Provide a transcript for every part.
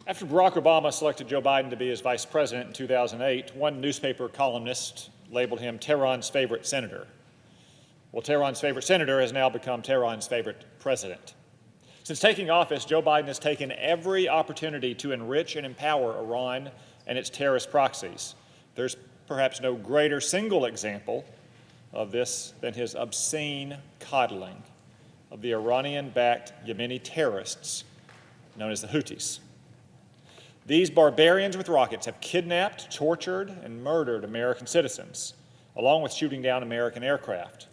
After Barack Obama selected Joe Biden to be his vice president in 2008, one newspaper columnist labeled him Tehran's favorite senator. Well, Tehran's favorite senator has now become Tehran's favorite president. Since taking office, Joe Biden has taken every opportunity to enrich and empower Iran and its terrorist proxies. There's perhaps no greater single example of this than his obscene coddling of the Iranian-backed Yemeni terrorists known as the Houthis. These barbarians with rockets have kidnapped, tortured, and murdered American citizens, along with shooting down American aircraft.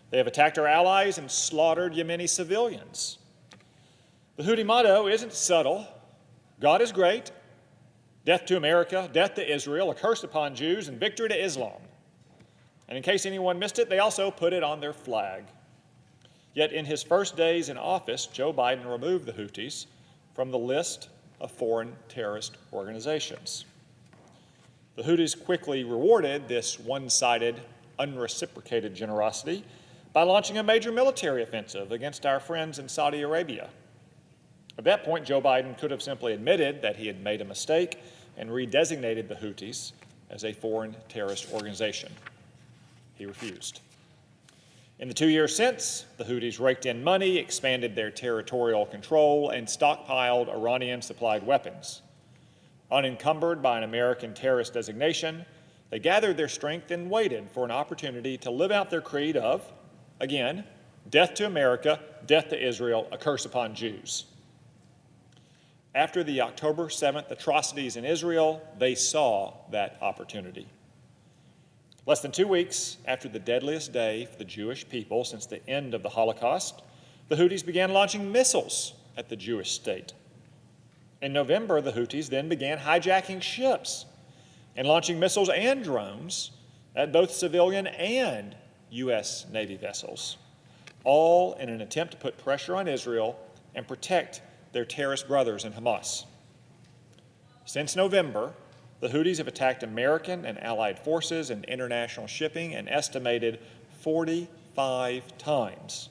They have attacked our allies and slaughtered Yemeni civilians. The Houthi motto isn't subtle. God is great. Death to America, death to Israel, a curse upon Jews, and victory to Islam. And in case anyone missed it, they also put it on their flag. Yet in his first days in office, Joe Biden removed the Houthis from the list of foreign terrorist organizations. The Houthis quickly rewarded this one-sided, unreciprocated generosity by launching a major military offensive against our friends in Saudi Arabia. At that point, Joe Biden could have simply admitted that he had made a mistake and redesignated the Houthis as a foreign terrorist organization. He refused. In the 2 years since, the Houthis raked in money, expanded their territorial control, and stockpiled Iranian-supplied weapons. Unencumbered by an American terrorist designation, they gathered their strength and waited for an opportunity to live out their creed of, again, death to America, death to Israel, a curse upon Jews. After the October 7th atrocities in Israel, they saw that opportunity. Less than 2 weeks after the deadliest day for the Jewish people since the end of the Holocaust, the Houthis began launching missiles at the Jewish state. In November, the Houthis then began hijacking ships and launching missiles and drones at both civilian and U.S. Navy vessels, all in an attempt to put pressure on Israel and protect their terrorist brothers in Hamas. Since November, the Houthis have attacked American and allied forces and international shipping an estimated 45 times,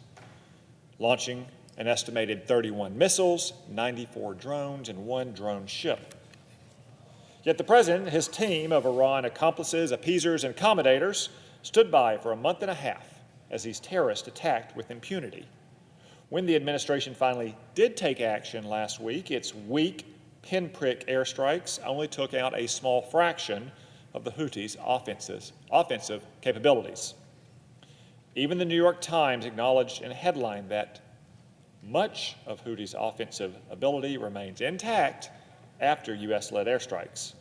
launching an estimated 31 missiles, 94 drones, and 1 drone ship. Yet the president and his team of Iran accomplices, appeasers, and accommodators stood by for a month and a half as these terrorists attacked with impunity. When the administration finally did take action last week, its weak, pinprick airstrikes only took out a small fraction of the Houthis' offensive capabilities. Even the New York Times acknowledged in a headline that much of Houthis' offensive ability remains intact after U.S.-led airstrikes.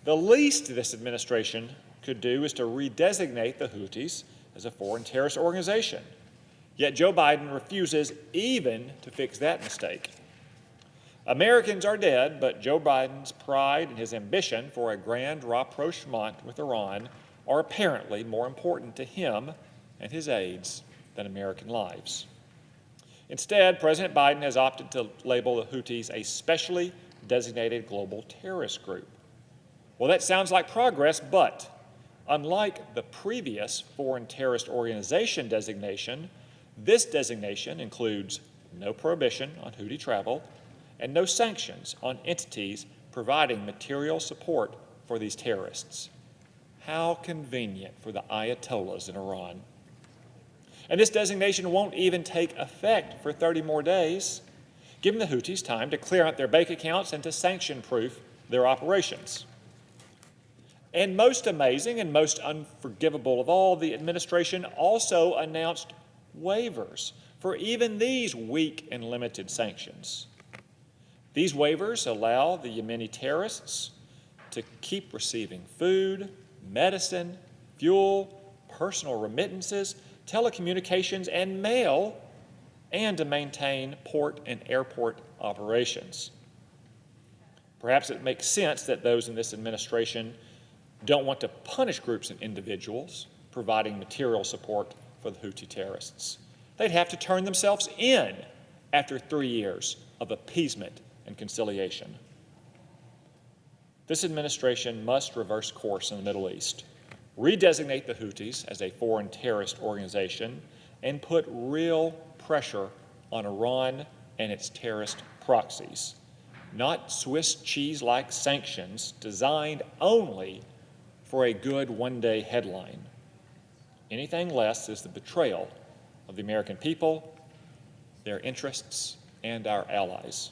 The least this administration could do is to redesignate the Houthis as a foreign terrorist organization. Yet Joe Biden refuses even to fix that mistake. Americans are dead, but Joe Biden's pride and his ambition for a grand rapprochement with Iran are apparently more important to him and his aides than American lives. Instead, President Biden has opted to label the Houthis a specially designated global terrorist group. Well, that sounds like progress, but unlike the previous foreign terrorist organization designation, this designation includes no prohibition on Houthi travel and no sanctions on entities providing material support for these terrorists. How convenient for the Ayatollahs in Iran. And this designation won't even take effect for 30 more days, giving the Houthis time to clear out their bank accounts and to sanction-proof their operations. And most amazing and most unforgivable of all, the administration also announced waivers for even these weak and limited sanctions. These waivers allow the Yemeni terrorists to keep receiving food, medicine, fuel, personal remittances, telecommunications, and mail, and to maintain port and airport operations. Perhaps it makes sense that those in this administration don't want to punish groups and individuals providing material support for the Houthi terrorists. They'd have to turn themselves in after 3 years of appeasement and conciliation. This administration must reverse course in the Middle East, redesignate the Houthis as a foreign terrorist organization, and put real pressure on Iran and its terrorist proxies. not Swiss cheese-like sanctions designed only for a good one-day headline. Anything less is the betrayal of the American people, their interests, and our allies.